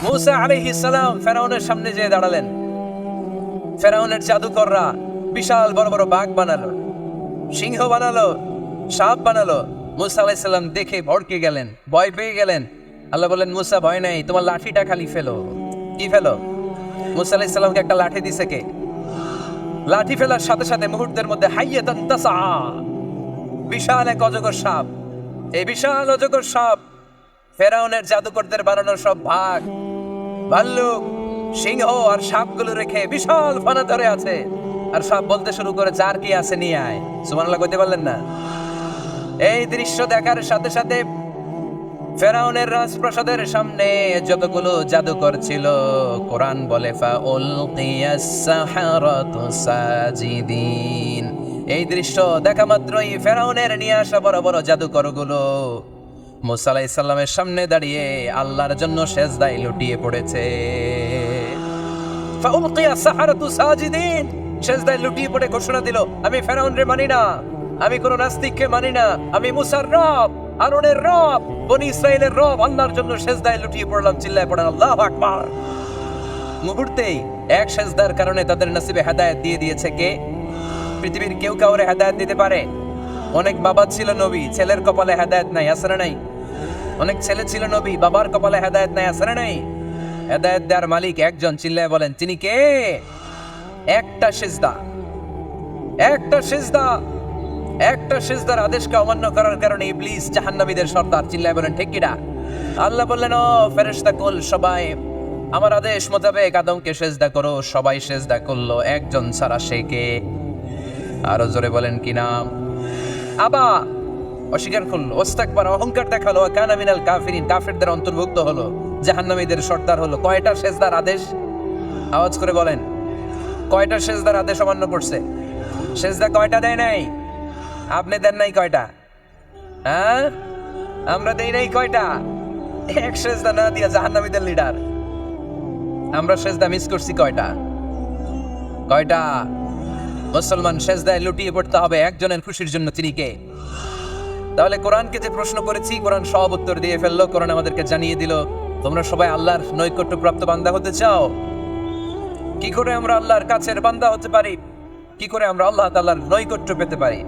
মূসা আলাইহিস সালাম ফেরাউনের সামনে যেয়ে দাঁড়ালেন। ফেরাউনের জাদুকররা বিশাল বড় বড় বাঘ বানালো, সিংহ বানালো, সাপ বানালো। মূসা আলাইহিস সালাম দেখে ভড়কে গেলেন, ভয় পেয়ে গেলেন। আল্লাহ বললেন, মূসা ভয় নাই, তোমার লাঠিটা খালি ফেলো। কি ফেলো? মূসা আলাইহিস সালামকে একটা লাঠি দিছে কে? লাঠি ফেলার সাথে সাথে মুহূর্তের মধ্যে হাইয়াতান তাসআ, বিশাল এক অজগর সাপ। এই বিশাল অজগর সাপ ফেরাউনের জাদুকরদের বানানো সব বাঘ, ভাল্লুক, সিংহ আর সাপগুলো রেখে বিশাল ফানা ধরে আছে। আর সাপ বলতে শুরু করে, যার কি আছে নিয়ে আয়। সুবহানাল্লাহ কইতে পারলেন না? এই দৃশ্য দেখার সাথে সাথে ফেরাউনের রাজপ্রাসাদের সামনে যতগুলো জাদুকর ছিল, কোরআন বলে ফাউলকিয়াস সাহারাতু সাজিদিন। এই দৃশ্য দেখা মাত্রই ফেরাউনের নিয়ে আসা বড় বড় জাদুকরগুলো মূসা আলাইহিস সালামের সামনে দাঁড়িয়ে আল্লাহর জন্য সেজদায় লুটিয়ে পড়েছে। ফাউলকিয়াস সাহারাতু সাজিদিন, সেজদায় লুটিয়ে পড়ে ঘোষণা দিল, আমি ফেরাউনরে মানি না, আমি কোন নাস্তিককে মানি না, আমি মুসার রব, হারুনের রব, বনি ইসরাইলের রব, আল্লাহর জন্য সেজদায় লুটিয়ে পড়লাম। চিল্লায় পড়েন আল্লাহু আকবার। মুহূর্তেই এক সেজদার কারণে তাদের নসিবে হেদায়েত দিয়ে দিয়েছে কে? পৃথিবীর কেউ কাউরে হেদায়েত দিতে পারে? অনেক বাবা ছিল নবী, ছেলের কপালে হেদায়েত নাই, আছে না নাই? অনেক ছেলে ছিল নবী, বাবার কপালে হেদায়েত নাই, আছে না নাই? হেদায়েত দেওয়ার মালিক একজন, চিল্লায় বলেন তিনি কে? একটা সিজদা, একটা সিজদা, একটা সিজদার আদেশকে অমান্য করার কারণে ইবলিস জাহান্নামীদের সর্দার। চিল্লায় বলেন ঠিক কিনা? আল্লাহ বললেন, ও ফেরেশতা কুল সবাই আমার আদেশ মোতাবেক আদমকে সেজদা করো। সবাই সেজদা করলো, একজন ছাড়া, সে কে? আরো জোরে বলেন কি নাম? আবা, অস্বীকার করলো, ওয়াস্তাকবার, অহংকার দেখালো, কানা মিনাল কাফিরিন, কাফিরদের অন্তর্ভুক্ত হলো, জাহান্নামীদের সর্দার হলো। কয়টা সেজদার আদেশ? আওয়াজ করে বলেন, কয়টা সেজদার আদেশ অমান্য করছে? সেজদা কয়টা দেয় নাই? আপনি দেন নাই কয়টা? হ্যাঁ, আমরা দেই নাই কয়টা? এক সেজদা না দিয়া জাহান্নামীদের লিডার। আমরা সেজদা মিস করছি কয়টা? কয়টা? মুসলমান সেজদায় লুটিয়ে পড়তে হবে একজনের খুশির জন্য, তিনি কে? তাহলে কোরআনকে যে প্রশ্ন করেছি, কোরআন সব উত্তর দিয়ে ফেললো। কোরআন আমাদেরকে জানিয়ে দিল, তোমরা সবাই আল্লাহর নৈকট্যপ্রাপ্ত বান্দা হতে চাও? কি করে আমরা আল্লাহর কাছের বান্দা হতে পারি? কি করে আমরা আল্লাহ তাআলার নৈকট্য পেতে পারি?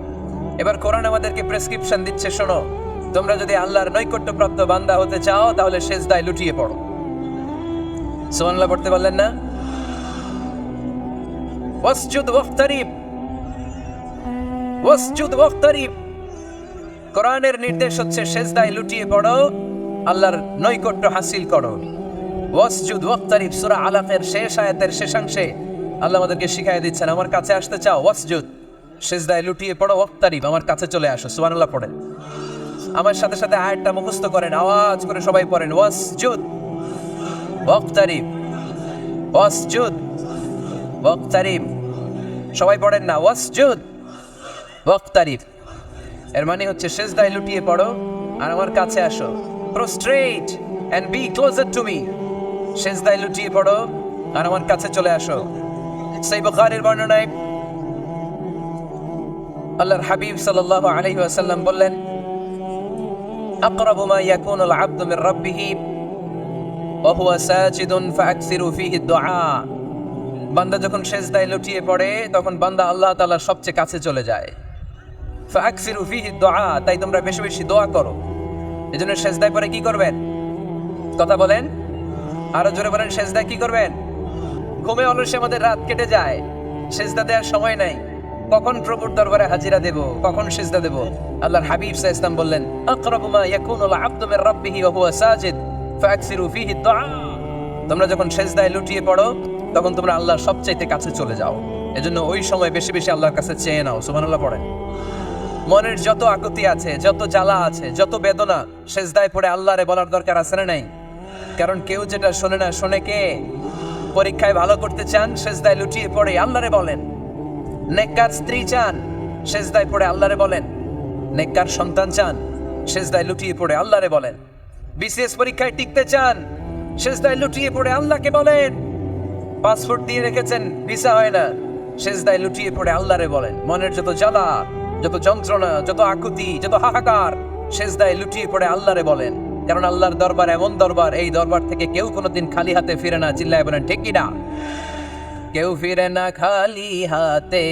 এবার কোরআন আমাদেরকে প্রেসক্রিপশন দিচ্ছে, শোনো, তোমরা যদি আল্লাহর নৈকট্যপ্রাপ্ত বান্দা হতে চাও তাহলে সেজদায় লুটিয়ে পড়ো। সুবহানাল্লাহ পড়তে পারলেন না? ওয়াসজুদ ওয়াক্তারিব, ওয়াসজুদ ওয়াক্তারিব। কোরআনের নির্দেশ হচ্ছে সেজদায় লুটিয়ে পড়ো, আল্লাহর নৈকট্য হাসিল করো। ওয়াসজুদ ওয়াক্তারিব, সূরা আলাকের শেষ আয়াতের শেষাংশে আল্লাহ আমাদেরকে শিখাইয়া দিচ্ছেন, আমার কাছে আসতে চাও, ওয়াসজুদ, সেজদায় লুটিয়ে পড়ো, ওয়াক্তারিব, আমার কাছে চলে আসো। সুবহানাল্লাহ পড়েন, আমার সাথে সাথে আয়াতটা মুখস্থ করেন, আওয়াজ করে সবাই পড়েন, ওয়াসজুদ ওয়াক্তারিব, ওয়াসজুদ ওয়াক্তারিব। সবাই পড়েন না, ওয়াসজুদ ওয়াক্তারিব। এর মানে হচ্ছে সেজদায় লুটিয়ে পড়ো আর আমার কাছে আসো। Prostrate and be closer to me. সেজদায় লুটিয়ে পড়ো আর আমার কাছে চলে আসো। সহিহ বুখারীর বর্ণনায় আল্লাহর হাবিব সাল্লাল্লাহু আলাইহি ওয়াসাল্লাম বললেন, আকরাবু মা ইয়াকুনুল আবদু মির রাব্বিহি ওয়া হুয়া সাজিদুন ফাআকসিরু ফীহি দুআ। বান্দা যখন সেজদায় লুটিয়ে পড়ে তখন বান্দা আল্লাহ তাআলার সবচেয়ে কাছে চলে যায়। ফাআকসিরু ফীহি দুআ, তাই তোমরা বেশি বেশি দোয়া করো। এজন্য সেজদায় পড়ে কি করবেন? কথা বলেন, আরো জোরে বলেন, সেজদায় কি করবেন? ঘুমে অলসে আমাদের রাত কেটে যায়, সেজদা দেওয়ার সময় নাই। কখন প্রভুর দরবারে হাজিরা দেব, কখন সেজদা দেব? আল্লাহর হাবিব সাল্লাল্লাহু আলাইহি ওয়াসাল্লাম বললেন, আকরাবু মা ইয়াকুনুল আবদু মির রাব্বিহি ওয়া হুয়া সাজিদ ফাআকসিরু ফীহি দুআ। তোমরা যখন সেজদায় লুটিয়ে পড়ো তখন তোমরা আল্লাহর সবচাইতে কাছে চলে যাও। এজন্য ওই সময় বেশি বেশি আল্লাহর কাছে চেয়ে নাও। সুবহানাল্লাহ পড়েন। মনের যত আকুতি আছে, যত জ্বালা আছে, যত বেদনা, সেজদায় পড়ে আল্লাহরে বলার দরকার আছে না নাই? কারণ কেউ যেটা শোনে না, শোনে কে? পরীক্ষায় ভালো করতে চান, সেজদায় লুটিয়ে পড়ে আল্লাহরে বলেন। নেককার স্ত্রী চান, সেজদায় পড়ে আল্লাহরে বলেন। নেককার সন্তান চান, সেজদায় লুটিয়ে পড়ে আল্লাহরে বলেন। বিসিএস পরীক্ষায় টিকতে চান, সেজদায় লুটিয়ে পড়ে আল্লাহকে বলেন। পাসপোর্ট দিয়ে রেখেছেন, ভিসা হয় না, সেজদায় লুটিয়ে পড়ে আল্লাহরে বলেন। মনের যত জ্বালা, যত যন্ত্রণা, যত আকুতি, যত হাহাকার, সেজদায় লুটিয়ে পড়ে আল্লাহরে বলেন। কারণ আল্লাহর দরবার এমন দরবার, এই দরবার থেকে কেউ কোনোদিন খালি হাতে ফিরে না। চিল্লায় বলেন ঠিক কিনা? কেউ ফিরে না খালি হাতে,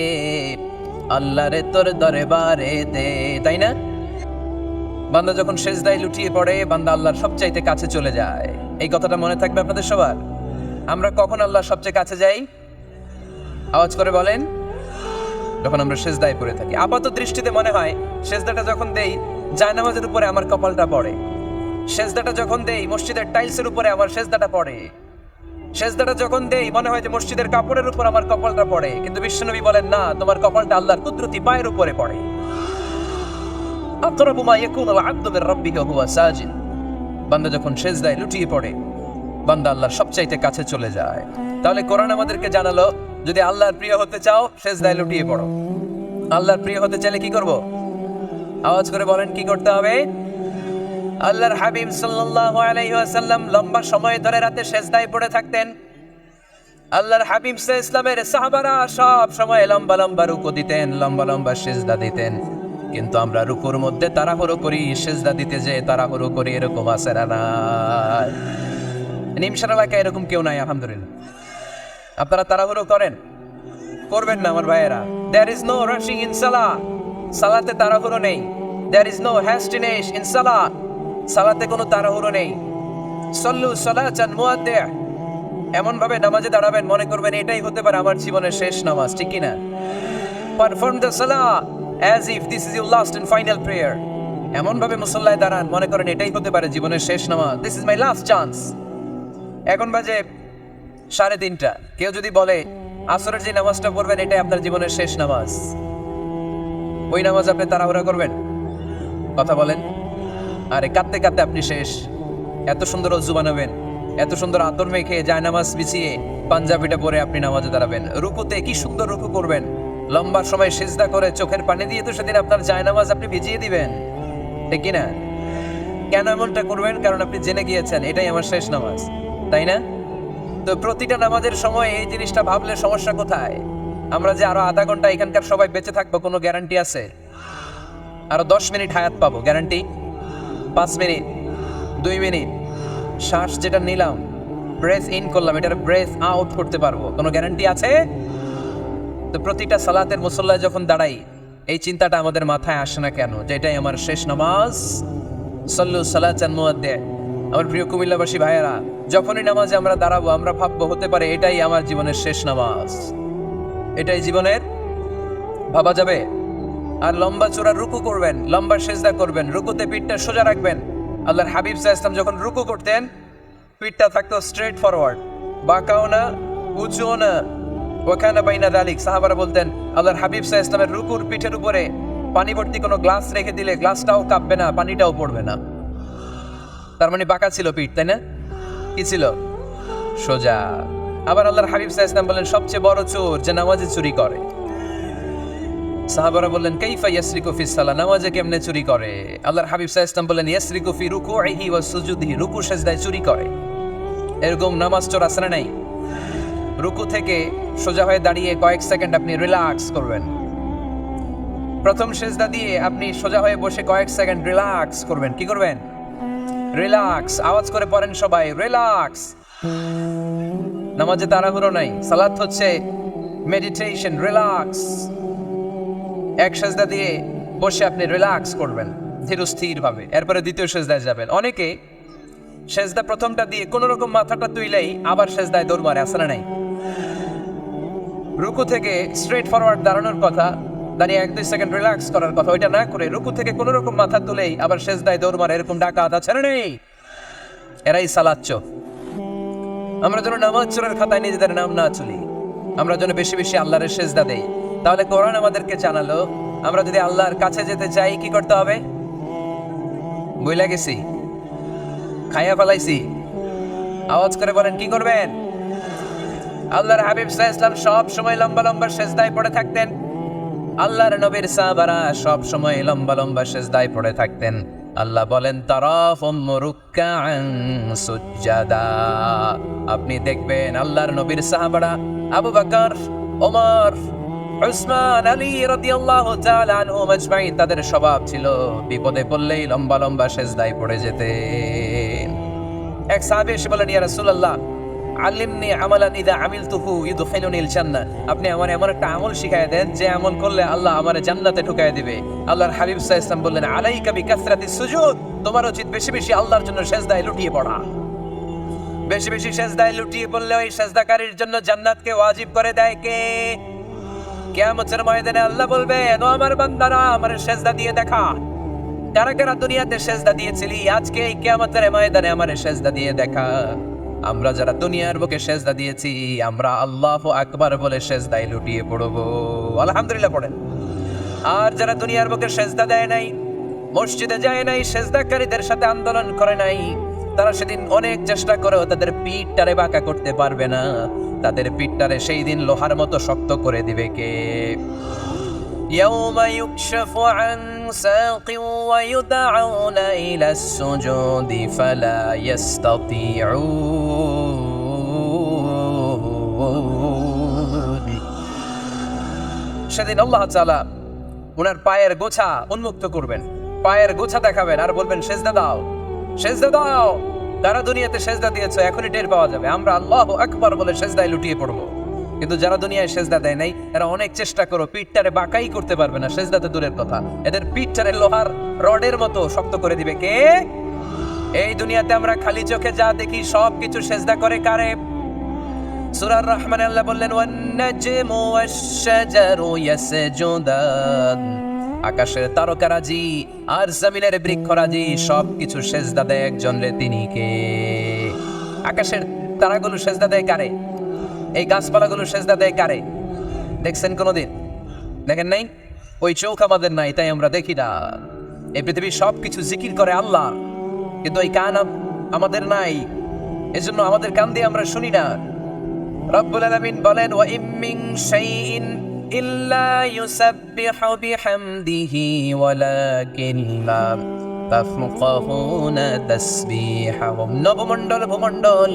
আল্লাহরে তোর দরবারে দে, তাই না? বান্দা যখন সেজদায় লুটিয়ে পড়ে, বান্দা আল্লাহর সবচাইতে কাছে চলে যায়। এই কথাটা মনে থাকবে আপনাদের সবার। আমরা কখন আল্লাহর সবচেয়ে কাছে যাই? আওয়াজ করে বলেন। যখন আমরা সেজদায় পড়ে থাকি। আপাত দৃষ্টিতে মনে হয় সেজদাটা যখন দেই জায়নামাজের উপরে আমার কপালটা পড়ে, সেজদাটা যখন দেই মসজিদের টাইলসের উপরে আমার সেজদাটা পড়ে, সেজদাটা যখন দেই মনে হয় যে মসজিদের কাপড়ের উপর আমার কপালটা পড়ে। কিন্তু বিশ্বনবী বলেন না, তোমার কপালটা আল্লাহর কুদরতি পায়ের উপরে পড়ে। আকরাবু মা ইয়াকুনুল আবদু মির রাব্বিহি ওয়া হুয়া সাজিদ। বান্দা যখন সেজদায় লুটিয়ে পড়ে, বান্দা আল্লাহর সবচাইতে কাছে চলে যায়। তাহলে কোরআন আমাদেরকে জানালো, যদি আল্লাহর প্রিয় হতে চাও সেজদায় লুটিয়ে পড়ো। আল্লাহর প্রিয় হতে চাইলে কি করব? আওয়াজ করে বলেন কি করতে হবে? আল্লাহর হাবিব সাল্লাল্লাহু আলাইহি ওয়াসাল্লাম লম্বা সময় ধরে রাতে সেজদায় পড়ে থাকতেন। আল্লাহর হাবিব সাল্লাল্লাহু আলাইহি ওয়াসাল্লামের সাহাবারা সব সময় লম্বা লম্বা রুকু দিতেন, লম্বা লম্বা সেজদা দিতেন। কিন্তু আমরা রুকুর মধ্যে তাড়াহুড়ো করি, সেজদা দিতে যে তাড়াহুড়ো করি, এরকম আছে না? নিমসার এলাকায় এরকম কেউ নাই আলহামদুলিল্লাহ। আপনারা তাড়াহুড়ো করেন? করবেন না আমার ভাইয়েরা। There is no rushing in salah. সালাতে তাড়াহুড়ো নেই। There is no hastiness in salah. সালাতে কোনো তাড়াহুড়ো নেই। সল্লু সালাতান মুআদ্দিয়া। এমন ভাবে নামাজে দাঁড়াবেন মনে করবেন এটাই হতে পারে আমার জীবনের শেষ নামাজ, ঠিক কি না? Perform the salah as if this is your last and final prayer. এমন ভাবে মুসল্লায় দাঁড়ান মনে করেন এটাই হতে পারে জীবনের শেষ নামাজ। This is my last chance. এখন বাজে 3:30। কেউ যদি বলে আসরের যে নামাজটা পড়বেন এটাই আপনার জীবনের শেষ নামাজ, ওই নামাজ আপনি তাড়াহুড়া করবেন? কথা বলেন। আরে কাঁদতে কাঁদতে আপনি শেষ। এত সুন্দর অজু বানাবেন, এত সুন্দর আতর মেখে জায়নামাজ বিছিয়ে পাঞ্জাবিটা পরে আপনি নামাজে দাঁড়াবেন। রুকুতে কি সুন্দর রুকু করবেন, লম্বা সময় সিজদা করে চোখের পানি দিয়ে তো সেদিন আপনার জায়নামাজ আপনি ভিজিয়ে দিবেন, ঠিক কি না? কেন এমনটা করবেন? কারণ আপনি জেনে গিয়েছেন এটাই আমার শেষ নামাজ, তাই না? তো প্রতিটা নামাজের সময় এই জিনিসটা ভাবলে সমস্যা কোথায়? আমরা যে আরো আধা ঘন্টা এখানকার সবাই বেঁচে থাকবো কোনো গ্যারান্টি আছে? আরো 10 মিনিট হায়াত পাবো, গ্যারান্টি? 5 মিনিট, 2 মিনিট, শ্বাস যেটা নিলাম, ব্রেথ ইন করলাম, এটার ব্রেথ আউট করতে পারবো, কোনো গ্যারান্টি আছে? তো প্রতিটা সালাতের মুসল্লায় যখন দাঁড়াই এই চিন্তাটা আমাদের মাথায় আসে না কেন যে এটাই আমার শেষ নামাজ? সল্লু সালাতান মুআদ্দিয়া। আমার প্রিয় কুমিল্লাবাসী ভাইয়েরা, যখনই নামাজে আমরা দাঁড়াবো আমরা ভাববো হতে পারে এটাই আমার জীবনের শেষ নামাজ, এটাই জীবনের, ভাবা যাবে? আর লম্বা চূড়া রুকু করবেন, লম্বা সেজদা করবেন, রুকুতে পিঠটা সোজা রাখবেন। আল্লাহর হাবিব সাল্লাল্লাহু আলাইহি ওয়াসাল্লাম যখন রুকু করতেন পিঠটা থাকতো স্ট্রেট ফরওয়ার্ড, বাঁকাও না উঁচুও না। ওয়াকানা বাইনা যালিক। সাহাবারা বলতেন আল্লাহর হাবিব সাল্লাল্লাহু আলাইহি ওয়াসাল্লামের রুকুর পিঠের উপরে পানি ভর্তি কোনো গ্লাস রেখে দিলে গ্লাসটাও কাঁপবে না, পানিটাও পড়বে না। তার মানে বাঁকা ছিল পিঠ, তাই না? কি ছিল? সোজা। আবার আল্লাহর হাবিব সাল্লাল্লাহু আলাইহি ওয়াসাল্লাম বললেন সবচেয়ে বড় চোর যে নামাজে চুরি করে। সাহাবারা বললেন কাইফা ইয়াসরিকু ফিস সালাহ, নামাজে কেমনে চুরি করে? আল্লাহর হাবিব সাল্লাল্লাহু আলাইহি ওয়াসাল্লাম বললেন ইয়াসরিকু ফি রুকুইহি ওয়া সুজুদিহি, রুকু সেজদায় চুরি করে। এরকম নামাজ চোর আছে না নাই? রুকু থেকে সোজা হয়ে দাঁড়িয়ে কয়েক সেকেন্ড আপনি রিল্যাক্স করবেন। প্রথম সেজদা দিয়ে আপনি সোজা হয়ে বসে কয়েক সেকেন্ড রিল্যাক্স করবেন। কি করবেন? রিল্যাক্স। আওয়াজ করে পড়েন সবাই, রিল্যাক্স। নামাজে তাড়াহুড়ো নাই, সালাত হচ্ছে মেডিটেশন, রিল্যাক্স। এক সেজদা দিয়ে বসে আপনি রিল্যাক্স করবেন ধীরস্থির ভাবে, এরপরে দ্বিতীয় সেজদায় যাবেন। অনেকে সেজদা প্রথমটা দিয়ে কোন রকম মাথাটা তুইলেই আবার সেজদায় দৌড় মারে, আসে না নাই? রুকু থেকে স্ট্রেট ফরওয়ার্ড দাঁড়ানোর কথা, দাঁড়িয়ে 1-2 সেকেন্ড রিল্যাক্স করার কথা, ওইটা না করে রুকু থেকে কোন রকম মাথা তুলেই আবার সেজদায় দৌড় মারে, এরকম ডাকাত আছে না নেই? এরাই সালাত চোর। আমরা যেন নামাজ চোরের খাতায় নিজেদের নাম না চলি, আমরা যেন বেশি বেশি আল্লাহর সেজদা দেই। তাহলে কোরআন আমাদেরকে জানালো আমরা যদি আল্লাহর কাছে যেতে চাই কি করতে হবে? বইলা গেছি, খাইয়া ফেলাইছি? আওয়াজ করে বলেন কি করবেন? আল্লাহর হাবিব সাল্লাল্লাহু আলাইহি ওয়াসাল্লাম সব সময় লম্বা লম্বা সেজদায় পড়ে থাকতেন। আল্লাহর নবীর সাহাবারা সব সময় লম্বা লম্বা সেজদায় পড়ে থাকতেন। আল্লাহ বলেন তারাফুম রুকআন সুজদা। আপনি দেখবেন আল্লাহর নবীর সাহাবারা আবু বকর, ওমর, উসমান, আলী রাদিয়াল্লাহু তাআলা আনহুম আজমাইন, তাদের স্বভাব ছিল বিপদে পড়লেই লম্বা লম্বা সেজদায় পড়ে যেতে। এক সাহাবী এসে বলেন, ইয়া রাসূলুল্লাহ আল্লিমনি আমালান ইযা আমিলতুহু ইউদখিলুনিল জান্নাহ, আপনি আমার এমন একটা আমল শিখায় দেন যে আমল করলে আল্লাহ আমারে জান্নাতে ঢুকায় দিবে। আল্লাহর হাবিব সাল্লাল্লাহু আলাইহি ওয়াসাল্লাম বললেন, আলাইকা বিকাসরাতিস সুজুদ, তোমার উচিত বেশি বেশি আল্লাহর জন্য সেজদায় লুটিয়ে পড়া। বেশি বেশি সেজদায় লুটিয়ে পড়লে ওই সেজদাকারীর জন্য জান্নাতকে ওয়াজিব করে দেয় কে? কিয়ামতের ময়দানে আল্লাহ বলবেন, ও আমার বান্দারা, আমার সেজদা দিয়ে দেখা। কারা কারা দুনিয়াতে সেজদা দিয়েছিলি, আজকে এই কিয়ামতের ময়দানে আমার সেজদা দিয়ে দেখা। আমরা যারা দুনিয়ার বুকে সেজদা দিয়েছি, আমরা আল্লাহু আকবার বলে সেজদায় লুটিয়ে পড়ব, আলহামদুলিল্লাহ পড়েন। আর যারা দুনিয়ার বুকে সেজদা দেয় নাই, মসজিদে যায় নাই, সেজদাকারীদের সাথে আন্দোলন করে নাই, তারা সেদিন অনেক চেষ্টা করেও তাদের পিঠটারে বাঁকা করতে পারবে না। তাদের পিঠটারে সেই দিন লোহার মতো শক্ত করে দিবে কে? يوم يكشف عن ساق ويدعون إلى السجود فلا يستطيعون। সেদিন আল্লাহ তাআলা ওনার পায়ের গোছা উন্মুক্ত করবেন, পায়ের গোছা দেখাবেন আর বলবেন, সেজদা দাও, সেজদা দাও। যারা দুনিয়াতে সেজদা দিয়েছো এখনই টের পাওয়া যাবে। আমরা আল্লাহু আকবার বলে সেজদায় লুটিয়ে পড়বো। কিন্তু যারা দুনিয়ায় সেজদা দেয় নাই, এরা অনেক চেষ্টা করো, পিঠটারে বাঁকাই করতে পারবে না। সেজদাতে দূরের কথা, এদের পিঠটারে লোহার রডের মতো শক্ত করে দিবে কে? এই দুনিয়াতে আমরা খালি চোখে যা দেখি সব কিছু সেজদা করে কারে? সূরা আর-রহমানে আল্লাহ বললেন, ওয়ান নাজমু ওয়াশ-শাজারু ইয়াসজুদান, আকাশের তারকারাজি আর জমিনের বৃক্ষরাজি সব কিছু সেজদা দেয় একজন রে, তিনি কে? আকাশের তারাগুলো সেজদা দেয় কারে? এই গাছপালাগুলো সেজদা দেয় কারে? দেখছেন কোনোদিন? দেখেন নাই? ওই চোখ আমাদের নাই, তাই আমরা দেখি না। এই পৃথিবীর সব কিছু জিকির করে আল্লাহ, কিন্তু এই কান আমাদের নাই, এজন্য আমাদের কান দিয়ে আমরা শুনি না। রব্বুল আলামিন বলেন, ওয়া ইম মিন শাইইন ইল্লা ইউসাব্বিহু বিহামদিহি ওয়ালাকিন লা তাফকাহুনা তাসবিহাহুম। নবমণ্ডল ভূমণ্ডল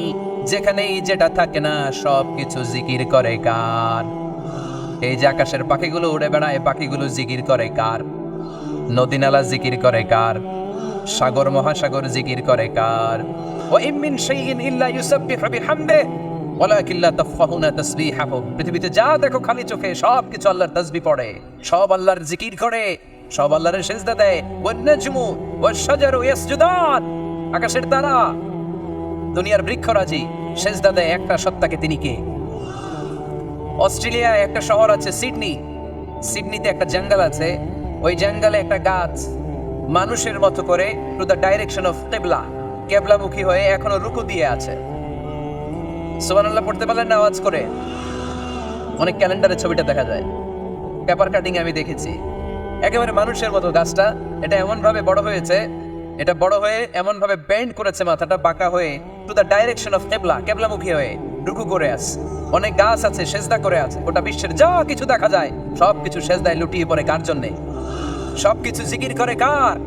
যেখানেই যেটা থাকে না সব কিছু জিকির করে কার? এই যে আকাশের পাখিগুলো উড়ে বেড়ায়, পাখিগুলো জিকির করে কার? নদী নালা জিকির করে কার? সাগর মহাসাগর জিকির করে কার? ওয়া ইম মিন শাইইন ইল্লা ইউসাব্বিহু বিহামদিহি ওয়ালাকিন লা তাফকাহুনা তাসবিহাহুম। পৃথিবীতে যা দেখো খালি চোখে সব কিছু আল্লাহর তাসবিহ পড়ে, সব আল্লাহর জিকির করে, সব আল্লাহর সেজদা দেয়। ওয়ান নাজমু ওয়াশ-শাজারু ইয়াসজুদান, আকাশের তারা দুনিয়ার বৃক্ষরাজি সেজদা দেয় একটা সত্তাকে, তিনি কে? অস্ট্রেলিয়ায় একটা শহর আছে সিডনি, সিডনিতে একটা জঙ্গল আছে, ওই জঙ্গলে একটা গাছ মানুষের মতো করে টু দ্য ডাইরেকশন অফ কিবলা, কিবলামুখী হয়ে এখনো রুকু দিয়ে আছে। সুবহানাল্লাহ পড়তে পারলেন না আওয়াজ করে? অনেক ক্যালেন্ডারে ছবিটা দেখা যায়, পেপার কাটিং আমি দেখেছি। একেবারে মানুষের মতো গাছটা, এটা এমন ভাবে বড় হয়েছে, এটা বড় হয়ে এমন ভাবে বেন্ড করেছে, মাথাটা বাঁকা হয়ে টু দ্য ডাইরেকশন অফ কিবলা, কিবলামুখী হয়ে রুকু করে আছে। অনেক গাছ আছে সেজদা করে আছে। গোটা বিশ্বের যা কিছু দেখা যায় সব কিছু সেজদায় লুটিয়ে পড়ে কার জন্যে? সব কিছু জিকির করে কার?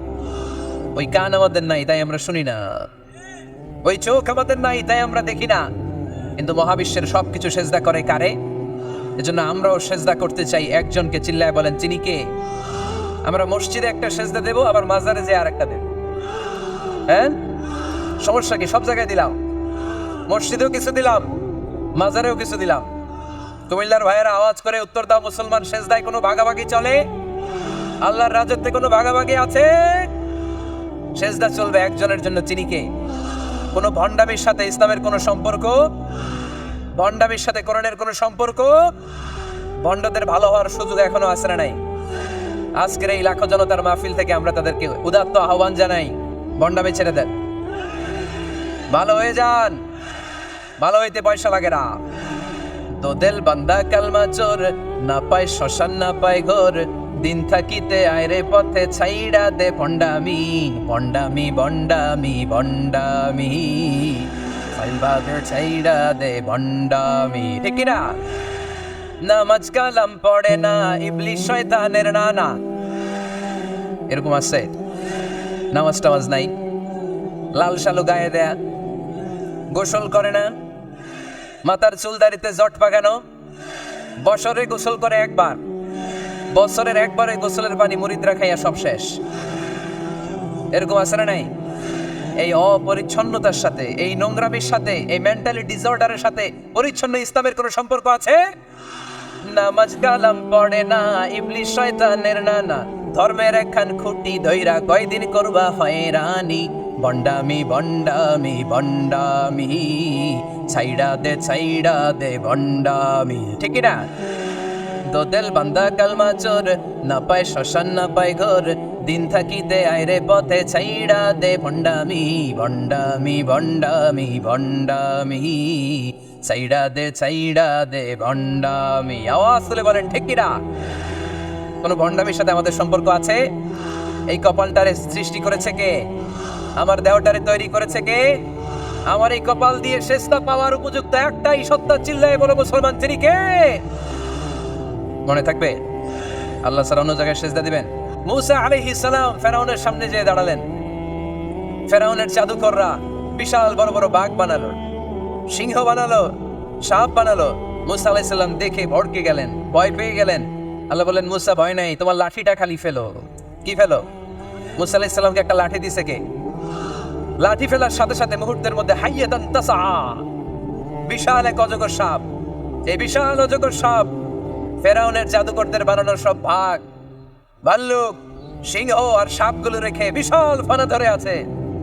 ওই কান আমাদের নাই, তাই আমরা শুনি না। ওই চোখ আমাদের নাই, তাই আমরা দেখি না। কিন্তু মহাবিশ্বের সবকিছু সেজদা করে কারে? এজন্য আমরাও সেজদা করতে চাই একজনকে। চিল্লায় বলেন, তিনি কে? আমরা মসজিদে একটা সেজদা দেব, আবার মাজারে যে আরেকটা দেব। হ্যাঁ, সমস্যা কি? সব জায়গায় দিলাম, মসজিদেও কিছু দিলাম, মাজারেও কিছু দিলাম। কুমিল্লার ভাইয়েরা আওয়াজ করে উত্তর দাও, মুসলমান সেজদায় কোনো ভাগাভাগি চলে? আল্লাহর রাজত্বে কোনো ভাগাভাগি আছে? সেজদা চলবে একজনের জন্য, তিনি কে? কোনো ভণ্ডামির সাথে ইসলামের কোনো সম্পর্ক? ভণ্ডামির সাথে কোরআনের কোনো সম্পর্ক? ভণ্ডদের ভালো হওয়ার সুযোগ এখনো আছে না নাই? আজকের এই লাখো জনতার মাহফিল থেকে আমরা তাদেরকে উদাত্ত আহ্বান জানাই, ভণ্ডামি ছেড়ে দেন, ভালো হয়ে যান। ভালো হইতে পয়সা লাগে না। তো দেল বান্দা কালমা চোর, না পায় শ্মশান না পায় ঘর, দিন থাকিতে আয়রে পথে ছাইড়া দে ভণ্ডামি, ভণ্ডামি ভণ্ডামি ভণ্ডামি, ফাইলবাদে ছাইড়া দে ভণ্ডামি। ঠিক না? নামাজ কালাম পড়ে না, ইবলিশ শয়তানের নানা। এরকম আছে? নামাজ টামাজ নাই, লাল শালু গায়ে দেয়া, গোসল করে না, মাথার চুল দাড়িতে জট পাকানো, বছরে গোসল করে একবার, বছরের একবারে গোসলের পানি মুরিদরা খাইয়া সব শেষ। এরকম আছে না নাই? এই অপরিচ্ছন্নতার সাথে, এই নোংরামির সাথে, এই মেন্টালি ডিসঅর্ডারের সাথে পরিচ্ছন্ন ইসলামের কোনো সম্পর্ক আছে? নামাজ কালাম পড়ে না, ইবলিস শয়তানের নানা, ধর্মের একখান খুঁটি ধইরা কয়দিন করবা হয়রানি, বন্ডামি বন্ডামি বন্ডামি, ছাইড়া দে বন্ডামি, ঠিক না? দোদেল বান্দা কালমা চোর, না পায় শ্মশান না পায় ঘর, দিন থাকিতে আইরে পথে ছাইড়া দে ভণ্ডামি ভণ্ডামি ভণ্ডামি ভণ্ডামি, ছাইড়া দে ভণ্ডামি। আওয়াজ তুলে বলেন ঠিক কিনা? কোন ভণ্ডামির সাথে আমাদের সম্পর্ক আছে? এই কপালটারে সৃষ্টি করেছে কে? আমার দেহটারে তৈরি করেছে কে? আমার এই কপাল দিয়ে শেষটা পাওয়ার উপযুক্ত একটাই সত্তা, চিল্লায় বলো মুসলমান, তিনি কে? মনে থাকবে? আল্লাহ ছাড়া অন্য জায়গায় সেজদা দিবেন? মুসা আলাইহিস সালাম ফেরাউনের সামনে যেয়ে দাঁড়ালেন। ফেরাউনের জাদুকররা বিশাল বড় বড় বাঘ বানালো, সিংহ বানালো, সাপ বানালো। মুসা আলাইহিস সালাম দেখে ভড়কে গেলেন, ভয় পেয়ে গেলেন। আল্লাহ বললেন, মুসা ভয় নাই, তোমার লাঠিটা খালি ফেলো। কি ফেলো? মুসা আলাইহিস সালামকে একটা লাঠি দিছে কে? লাঠি ফেলার সাথে সাথে মুহূর্তের মধ্যে হাইয়াতান তাসা, বিশাল এক অজগর সাপ। এই বিশাল অজগর সাপ ফেরাউনের জাদুকরদের বানানোর সব ভাগ, ভাল্লুক, সিংহ আর সাপগুলো রেখে বিশাল ফানা ধরে আছে।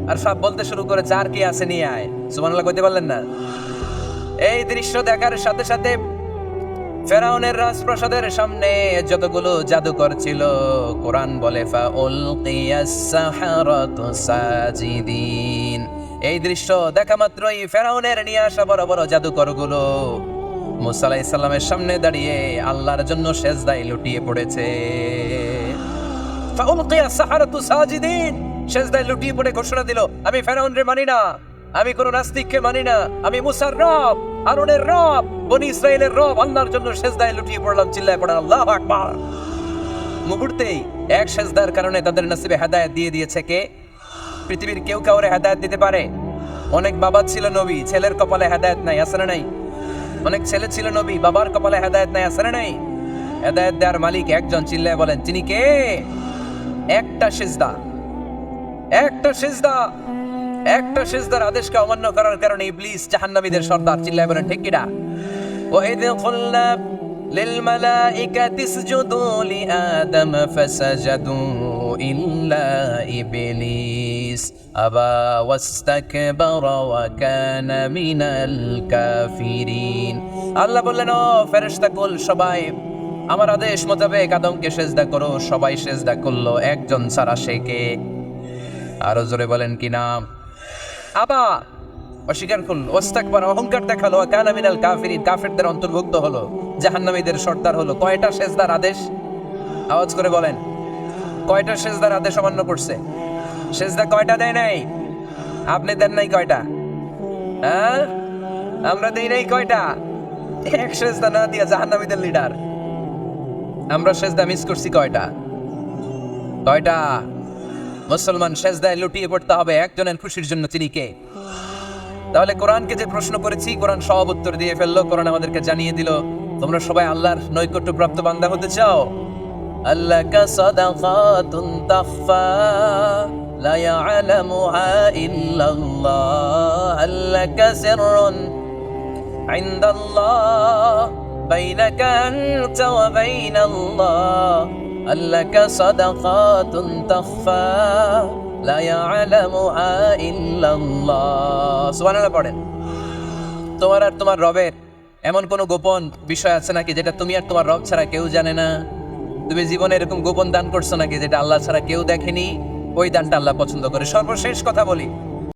আর সাপ বলতে শুরু করেছে, আর কি আছে নিয়ে আয়। সুবহানাল্লাহ কইতে পারলেন না? এই দৃশ্য দেখার সাথে সাথে ফেরাউনের রাজপ্রাসাদের সামনে যতগুলো জাদুকর ছিল, কোরআন বলে ফাউলকিয়াস সাহারাতু সাজিদিন। এই দৃশ্য দেখা মাত্রই ফেরাউনের নিয়ে আসা বড় বড় জাদুকরগুলো মুসা আলাইহিস সালামের সামনে দাঁড়িয়ে আল্লাহর জন্য সেজদায় লুটিয়ে পড়েছে। ফাউলকিয়াস সাহারাতু সাজিদিন, সেজদায় লুটিয়ে পড়ে ঘোষণা দিল, আমি ফেরাউনরে মানি না, আমি কোন নাস্তিককে মানি না, আমি মুসার রব, হারুনের রব, বনি ইসরাইলের রব, আল্লাহর জন্য সেজদায় লুটিয়ে পড়লাম। চিল্লায় পড়েন আল্লাহু আকবার। মুহূর্তেই এক সেজদার কারণে তাদের নসিবে হেদায়েত দিয়ে দিয়েছে কে? পৃথিবীর কেউ কাউরে হেদায়েত দিতে পারে? অনেক বাবা ছিল নবী, ছেলের কপালে হেদায়েত নাই, আছে না নাই? অনেক ছেলে ছিল নবী, বাবার কপালে হেদায়েত নাই, আছে না নাই? হেদায়েত দেওয়ার মালিক একজন, চিল্লায় বলেন তিনি কে? একটা সিজদা, একটা সিজদা, একটা সিজদার আদেশকে অমান্য করার কারণে ইবলিস জাহান্নামীদের সর্দার। চিল্লায় বলেন ঠিক কিনা? ওয়াইদ কুলনা লিল মালাইকাতি ইসজুদু লিআদম ফাসাজাদু ইল্লা ইবলিস আবা ওয়াস্তাকবারা ওয়া কানা মিনাল কাফিরিন। আল্লাহ বললেন, ও ফেরেশতাকুল সবাই আমার আদেশ মোতাবেক আদমকে সেজদা করো। সবাই সেজদা করলো, একজন ছাড়া, সে কে? আরো জোরে বলেন কি নাম? আবা, অস্বীকার করলো, ওয়াস্তাকবারা, অহংকার দেখালো, ওয়া কানা মিনাল কাফিরিন, কাফেরদের অন্তর্ভুক্ত হলো, জাহান্নামীদের সর্দার হলো। কয়টা সেজদার আদেশ? আওয়াজ করে বলেন, কয়টা সেজদার আদেশ অমান্য করছে? সেজদা কয়টা দেয় নাই? আপনি দেন নাই কয়টা? হ্যাঁ, আমরা দেই নাই কয়টা? এক সেজদা না দিয়া জাহান্নামীদের লিডার। আমরা সেজদা মিস করছি কয়টা? কয়টা? মুসলমান, সেজদায় লুটিয়ে পড়তে হবে একজনের খুশির জন্য, তিনি কে? তাহলে কোরআনকে যে প্রশ্ন করেছি, কোরআন সব উত্তর দিয়ে ফেললো। কোরআন আমাদেরকে জানিয়ে দিল, তোমরা সবাই আল্লাহর নৈকট্য প্রাপ্ত বান্দা হতে চাও? আল্লাকা সাদাকাতুন তাখফা লা ইয়ালামুহা ইল্লাল্লাহ, আল্লাকা সিররুন ইনদাল্লাহ বাইনাকা আনতা ওয়া বাইনাল্লাহ, আল্লাকা সাদাকাতুন তাখফা লা ইয়ালামুহা ইল্লাল্লাহ। সুবহানাল্লাহ পড়েন। তোমার আর তোমার রবের এমন কোন গোপন বিষয় আছে নাকি যেটা তুমি আর তোমার রব ছাড়া কেউ জানে না? তুমি জীবনে এরকম গোপন দান করছো নাকি যেটা আল্লাহ ছাড়া কেউ দেখেনি? ওই দানটা আল্লাহ পছন্দ করে। সর্বশেষ কথা বলি,